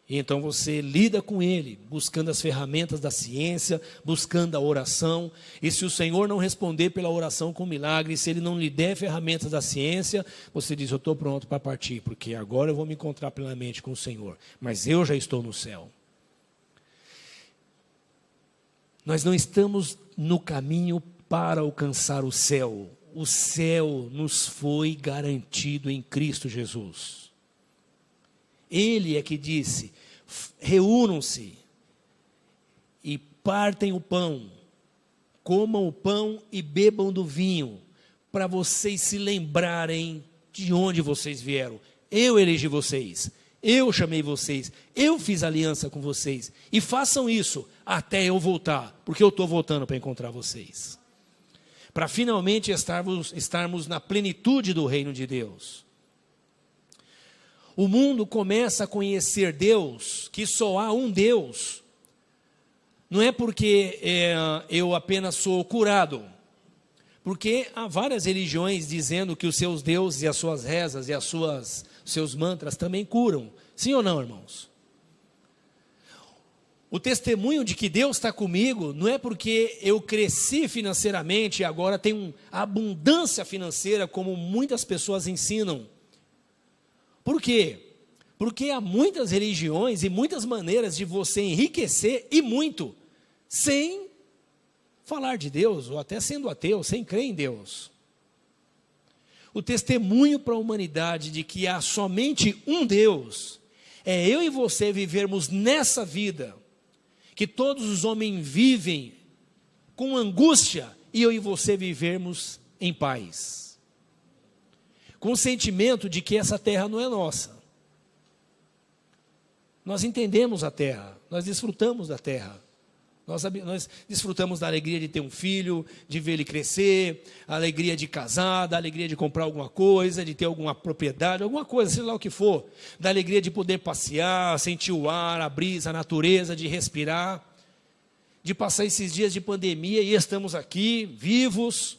E então você lida com ele, buscando as ferramentas da ciência, buscando a oração. E se o Senhor não responder pela oração com milagre, se Ele não lhe der ferramentas da ciência, você diz, eu estou pronto para partir, porque agora eu vou me encontrar plenamente com o Senhor. Mas eu já estou no céu. Nós não estamos no caminho para alcançar o céu. O céu nos foi garantido em Cristo Jesus. Ele é que disse, reúnam-se e partem o pão, comam o pão e bebam do vinho, para vocês se lembrarem de onde vocês vieram. Eu elegi vocês, eu chamei vocês, eu fiz aliança com vocês, e façam isso até eu voltar, porque eu estou voltando para encontrar vocês, para finalmente estarmos na plenitude do reino de Deus. O mundo começa a conhecer Deus, que só há um Deus. Não é porque eu apenas sou curado. Porque há várias religiões dizendo que os seus deuses e as suas rezas e os seus mantras também curam. Sim ou não, irmãos? O testemunho de que Deus está comigo não é porque eu cresci financeiramente e agora tenho abundância financeira, como muitas pessoas ensinam. Por quê? Porque há muitas religiões e muitas maneiras de você enriquecer, e muito, sem falar de Deus, ou até sendo ateu, sem crer em Deus. O testemunho para a humanidade de que há somente um Deus, é eu e você vivermos nessa vida, que todos os homens vivem com angústia, e eu e você vivermos em paz. Com o sentimento de que essa terra não é nossa. Nós entendemos a terra, nós desfrutamos da terra. Nós desfrutamos da alegria de ter um filho, de ver ele crescer, a alegria de casar, da alegria de comprar alguma coisa, de ter alguma propriedade, alguma coisa, sei lá o que for. Da alegria de poder passear, sentir o ar, a brisa, a natureza, de respirar. De passar esses dias de pandemia e estamos aqui, vivos.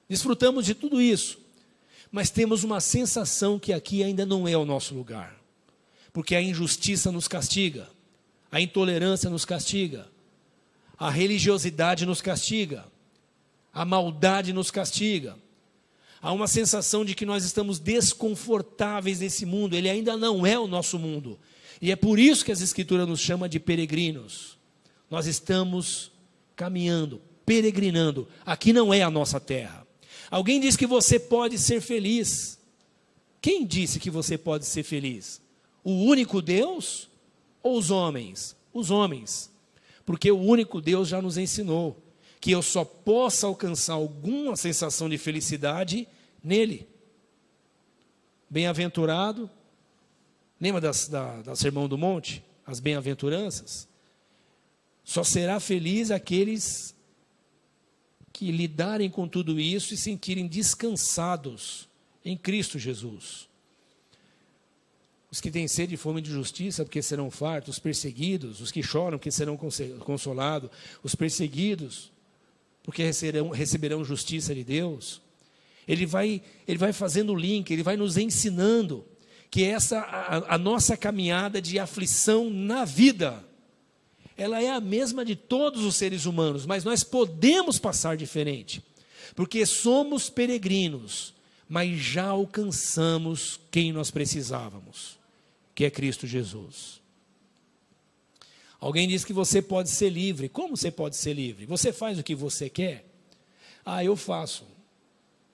Desfrutamos de tudo isso. Mas temos uma sensação que aqui ainda não é o nosso lugar. Porque a injustiça nos castiga, a intolerância nos castiga, a religiosidade nos castiga, a maldade nos castiga. Há uma sensação de que nós estamos desconfortáveis nesse mundo, ele ainda não é o nosso mundo. E é por isso que as Escrituras nos chamam de peregrinos. Nós estamos caminhando, peregrinando, aqui não é a nossa terra. Alguém diz que você pode ser feliz. Quem disse que você pode ser feliz? O único Deus ou os homens? Os homens. Porque o único Deus já nos ensinou que eu só posso alcançar alguma sensação de felicidade nele. Bem-aventurado. Lembra da Sermão do Monte? As bem-aventuranças? Só será feliz aqueles que lidarem com tudo isso e sentirem descansados em Cristo Jesus. Os que têm sede e fome de justiça, porque serão fartos, os perseguidos, os que choram, porque serão consolados, os perseguidos, porque receberão justiça de Deus. Ele vai fazendo o link, ele vai nos ensinando que a nossa caminhada de aflição na vida, ela é a mesma de todos os seres humanos, mas nós podemos passar diferente, porque somos peregrinos, mas já alcançamos quem nós precisávamos, que é Cristo Jesus. Alguém diz que você pode ser livre. Como você pode ser livre? Você faz o que você quer? Eu faço.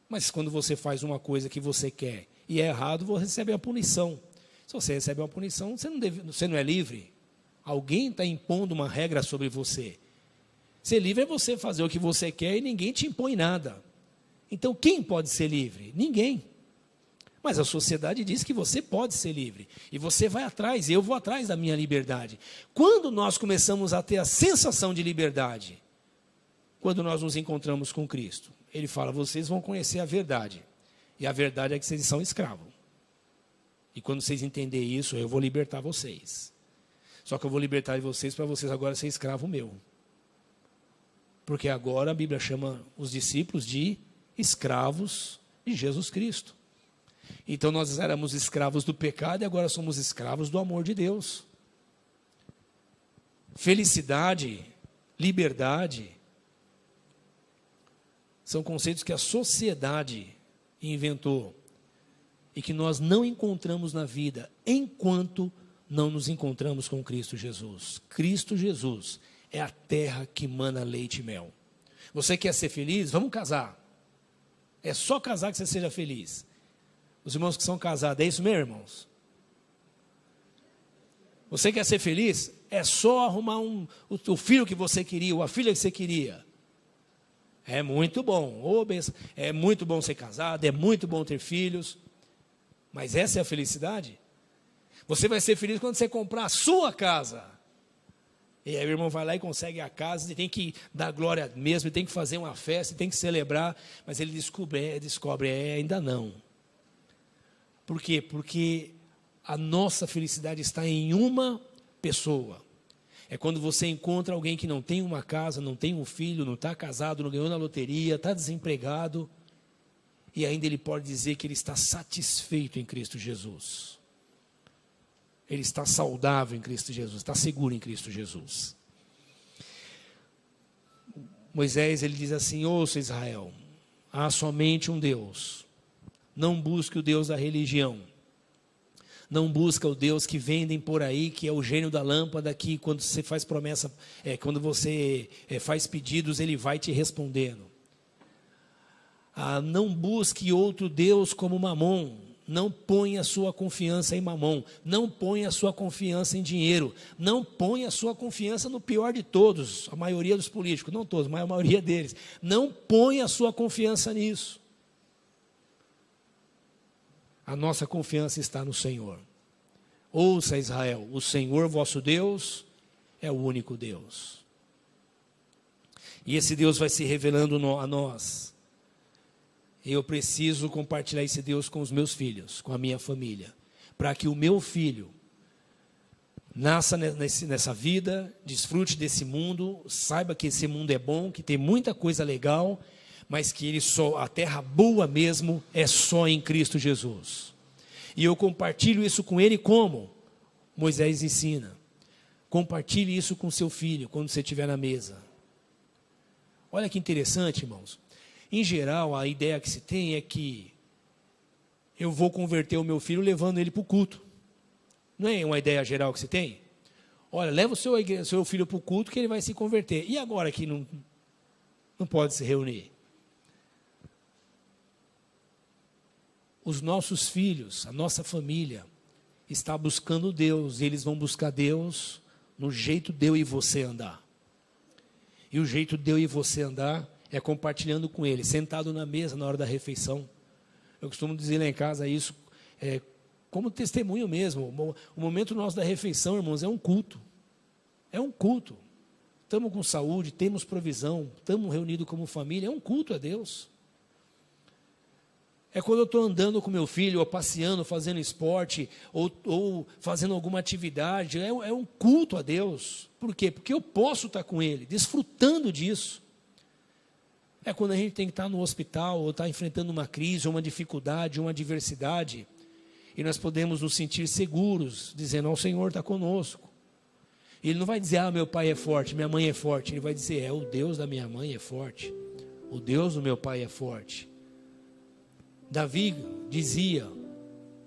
Mas quando você faz uma coisa que você quer e é errado, você recebe a punição. Se você recebe uma punição, você não é livre. Alguém está impondo uma regra sobre você. Ser livre é você fazer o que você quer e ninguém te impõe nada. Então, quem pode ser livre? Ninguém. Mas a sociedade diz que você pode ser livre. E você vai atrás, e eu vou atrás da minha liberdade. Quando nós começamos a ter a sensação de liberdade? Quando nós nos encontramos com Cristo. Ele fala, vocês vão conhecer a verdade. E a verdade é que vocês são escravos. E quando vocês entenderem isso, eu vou libertar vocês. Só que eu vou libertar vocês para vocês agora serem escravo meu. Porque agora a Bíblia chama os discípulos de escravos de Jesus Cristo. Então nós éramos escravos do pecado e agora somos escravos do amor de Deus. Felicidade, liberdade, são conceitos que a sociedade inventou e que nós não encontramos na vida enquanto não nos encontramos com Cristo Jesus. Cristo Jesus é a terra que mana leite e mel. Você quer ser feliz? Vamos casar. É só casar que você seja feliz. Os irmãos que são casados, é isso mesmo, irmãos? Você quer ser feliz? É só arrumar o filho que você queria, ou a filha que você queria. É muito bom. É muito bom ser casado, é muito bom ter filhos. Mas essa é a felicidade? Você vai ser feliz quando você comprar a sua casa. E aí o irmão vai lá e consegue a casa, e tem que dar glória mesmo, tem que fazer uma festa, tem que celebrar. Mas ele descobre ainda não. Por quê? Porque a nossa felicidade está em uma pessoa. É quando você encontra alguém que não tem uma casa, não tem um filho, não está casado, não ganhou na loteria, está desempregado, e ainda ele pode dizer que ele está satisfeito em Cristo Jesus. Ele está saudável em Cristo Jesus, está seguro em Cristo Jesus. Moisés, ele diz assim, ouça Israel, há somente um Deus. Não busque o Deus da religião. Não busca o Deus que vendem por aí, que é o gênio da lâmpada, que quando você faz promessa, quando você faz pedidos, ele vai te respondendo. Não busque outro Deus como Mamon. Não ponha a sua confiança em Mamon. Não ponha a sua confiança em dinheiro. Não ponha a sua confiança no pior de todos, a maioria dos políticos, não todos, mas a maioria deles. Não ponha a sua confiança nisso. A nossa confiança está no Senhor. Ouça Israel, o Senhor vosso Deus é o único Deus. E esse Deus vai se revelando a nós. Eu preciso compartilhar esse Deus com os meus filhos, com a minha família, para que o meu filho nasça nessa vida, desfrute desse mundo, saiba que esse mundo é bom, que tem muita coisa legal, mas que a terra boa mesmo é só em Cristo Jesus. E eu compartilho isso com ele como? Moisés ensina. Compartilhe isso com seu filho, quando você estiver na mesa. Olha que interessante, irmãos. Em geral, a ideia que se tem é que eu vou converter o meu filho levando ele para o culto. Não é uma ideia geral que se tem? Olha, leva o seu filho para o culto que ele vai se converter. E agora que não pode se reunir? Os nossos filhos, a nossa família, está buscando Deus, e eles vão buscar Deus no jeito de eu e você andar. E o jeito de eu e você andar é compartilhando com ele, sentado na mesa na hora da refeição. Eu costumo dizer lá em casa isso, como testemunho mesmo. O momento nosso da refeição, irmãos, é um culto. É um culto. Estamos com saúde, temos provisão, estamos reunidos como família, é um culto a Deus. É quando eu estou andando com meu filho, ou passeando, fazendo esporte, ou fazendo alguma atividade. É um culto a Deus. Por quê? Porque eu posso estar com Ele, desfrutando disso. É quando a gente tem que estar no hospital, ou estar enfrentando uma crise, ou uma dificuldade, uma adversidade, e nós podemos nos sentir seguros, dizendo: o Senhor está conosco. Ele não vai dizer: meu pai é forte, minha mãe é forte. Ele vai dizer: o Deus da minha mãe é forte, o Deus do meu pai é forte. Davi dizia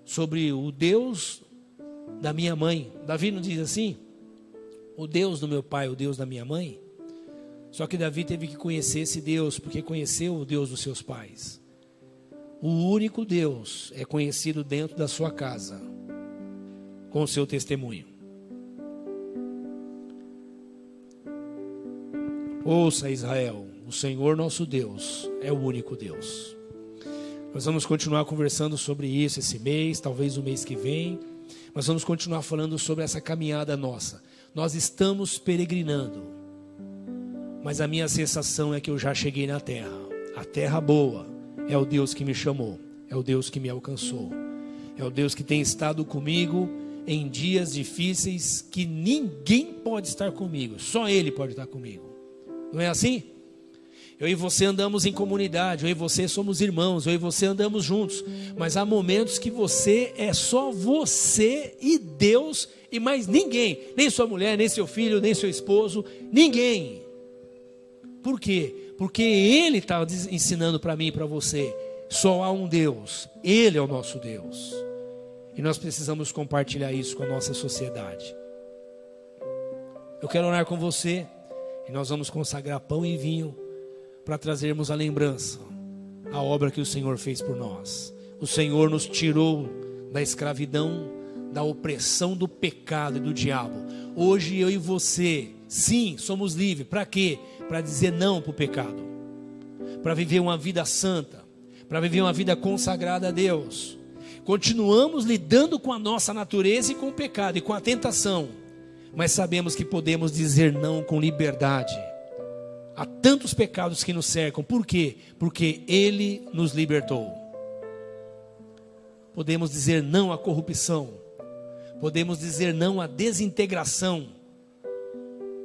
sobre o Deus da minha mãe. Davi não diz assim? O Deus do meu pai, o Deus da minha mãe. Só que Davi teve que conhecer esse Deus, porque conheceu o Deus dos seus pais. O único Deus é conhecido dentro da sua casa, com o seu testemunho. Ouça, Israel, o Senhor nosso Deus é o único Deus. Nós vamos continuar conversando sobre isso esse mês, talvez o mês que vem. Nós vamos continuar falando sobre essa caminhada nossa. Nós estamos peregrinando, mas a minha sensação é que eu já cheguei na terra. A terra boa é o Deus que me chamou, é o Deus que me alcançou, é o Deus que tem estado comigo em dias difíceis que ninguém pode estar comigo, só Ele pode estar comigo. Não é assim? Eu e você andamos em comunidade, eu e você somos irmãos, eu e você andamos juntos, mas há momentos que você é só você e Deus e mais ninguém, nem sua mulher, nem seu filho, nem seu esposo, ninguém. Por quê? Porque Ele está ensinando para mim e para você, só há um Deus, Ele é o nosso Deus, e nós precisamos compartilhar isso com a nossa sociedade. Eu quero orar com você, e nós vamos consagrar pão e vinho, para trazermos a lembrança, a obra que o Senhor fez por nós. O Senhor nos tirou da escravidão, da opressão do pecado e do diabo. Hoje eu e você, sim, somos livres. Para quê? Para dizer não para o pecado, para viver uma vida santa, para viver uma vida consagrada a Deus. Continuamos lidando com a nossa natureza e com o pecado e com a tentação, mas sabemos que podemos dizer não com liberdade. Há tantos pecados que nos cercam. Por quê? Porque Ele nos libertou. Podemos dizer não à corrupção. Podemos dizer não à desintegração.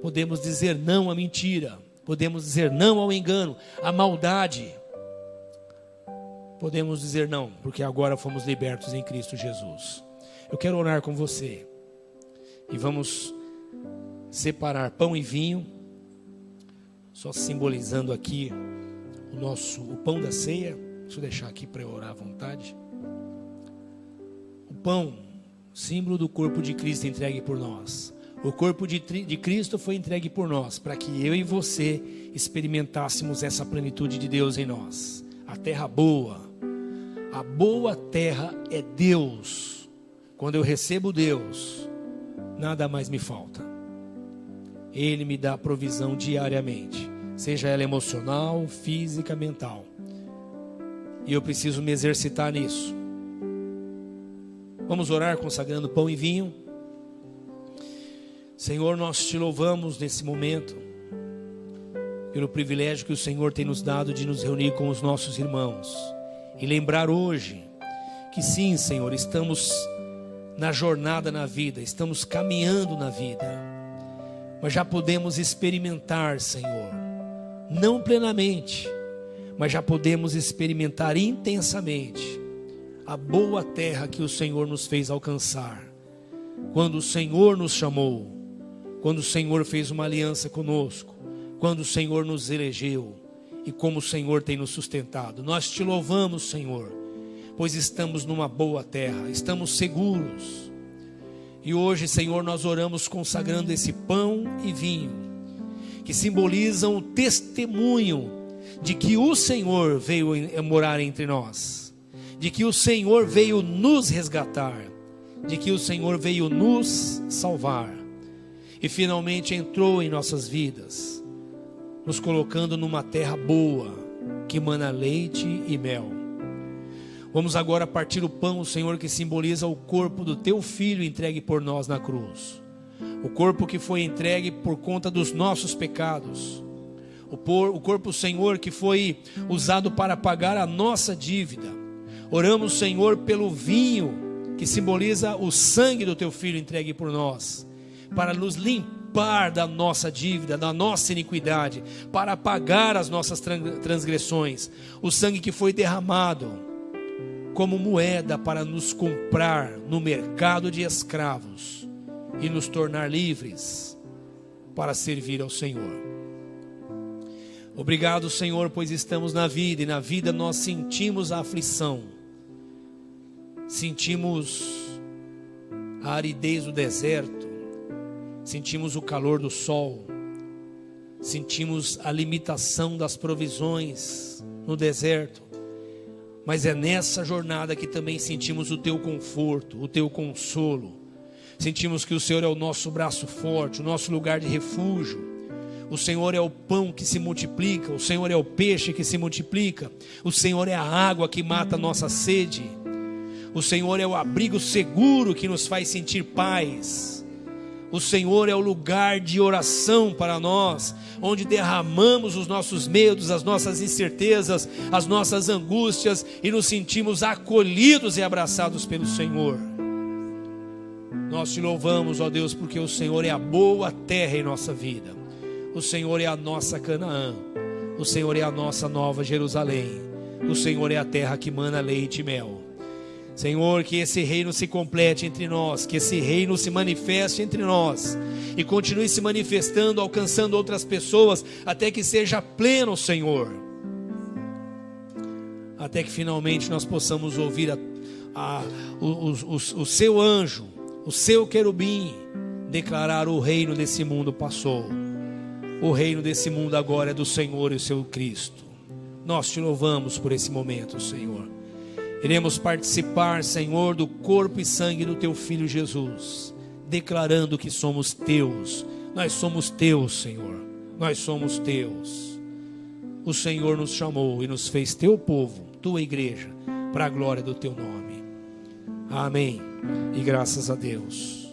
Podemos dizer não à mentira. Podemos dizer não ao engano, à maldade. Podemos dizer não, porque agora fomos libertos em Cristo Jesus. Eu quero orar com você. E vamos separar pão e vinho. Só simbolizando aqui o pão da ceia. Deixa eu deixar aqui para eu orar à vontade. O pão, símbolo do corpo de Cristo entregue por nós. O corpo de Cristo foi entregue por nós, para que eu e você experimentássemos essa plenitude de Deus em nós. A terra boa. A boa terra é Deus. Quando eu recebo Deus, nada mais me falta. Ele me dá provisão diariamente, seja ela emocional, física, mental. E eu preciso me exercitar nisso. Vamos orar consagrando pão e vinho. Senhor, nós te louvamos nesse momento, pelo privilégio que o Senhor tem nos dado de nos reunir com os nossos irmãos. E lembrar hoje que sim, Senhor, estamos na jornada na vida, estamos caminhando na vida. Mas já podemos experimentar, Senhor, não plenamente, mas já podemos experimentar intensamente a boa terra que o Senhor nos fez alcançar. Quando o Senhor nos chamou, quando o Senhor fez uma aliança conosco, quando o Senhor nos elegeu e como o Senhor tem nos sustentado. Nós te louvamos, Senhor, pois estamos numa boa terra, estamos seguros. E hoje, Senhor, nós oramos consagrando esse pão e vinho, que simbolizam o testemunho de que o Senhor veio morar entre nós, de que o Senhor veio nos resgatar, de que o Senhor veio nos salvar, e finalmente entrou em nossas vidas, nos colocando numa terra boa, que mana leite e mel. Vamos agora partir o pão, Senhor, que simboliza o corpo do Teu Filho entregue por nós na cruz. O corpo que foi entregue por conta dos nossos pecados. O corpo, Senhor, que foi usado para pagar a nossa dívida. Oramos, Senhor, pelo vinho que simboliza o sangue do teu Filho entregue por nós, para nos limpar da nossa dívida, da nossa iniquidade, para apagar as nossas transgressões. O sangue que foi derramado como moeda para nos comprar no mercado de escravos e nos tornar livres para servir ao Senhor. Obrigado, Senhor, pois estamos na vida, e na vida nós sentimos a aflição, sentimos a aridez do deserto, sentimos o calor do sol, sentimos a limitação das provisões no deserto, mas é nessa jornada que também sentimos o teu conforto, o teu consolo. Sentimos que o Senhor é o nosso braço forte, o nosso lugar de refúgio. O Senhor é o pão que se multiplica, o Senhor é o peixe que se multiplica, o Senhor é a água que mata a nossa sede, o Senhor é o abrigo seguro que nos faz sentir paz, o Senhor é o lugar de oração para nós, onde derramamos os nossos medos, as nossas incertezas, as nossas angústias, e nos sentimos acolhidos e abraçados pelo Senhor. Nós te louvamos, ó Deus, porque o Senhor é a boa terra em nossa vida. O Senhor é a nossa Canaã, o Senhor é a nossa nova Jerusalém, o Senhor é a terra que mana leite e mel. Senhor, que esse reino se complete entre nós, que esse reino se manifeste entre nós, e continue se manifestando, alcançando outras pessoas, até que seja pleno, Senhor, até que finalmente nós possamos ouvir o seu anjo, o seu querubim, declarar: o reino desse mundo passou. O reino desse mundo agora é do Senhor e o seu Cristo. Nós te louvamos por esse momento, Senhor. Iremos participar, Senhor, do corpo e sangue do teu Filho Jesus, declarando que somos teus. Nós somos teus, Senhor. Nós somos teus. O Senhor nos chamou e nos fez teu povo, tua igreja, para a glória do teu nome. Amém. E graças a Deus.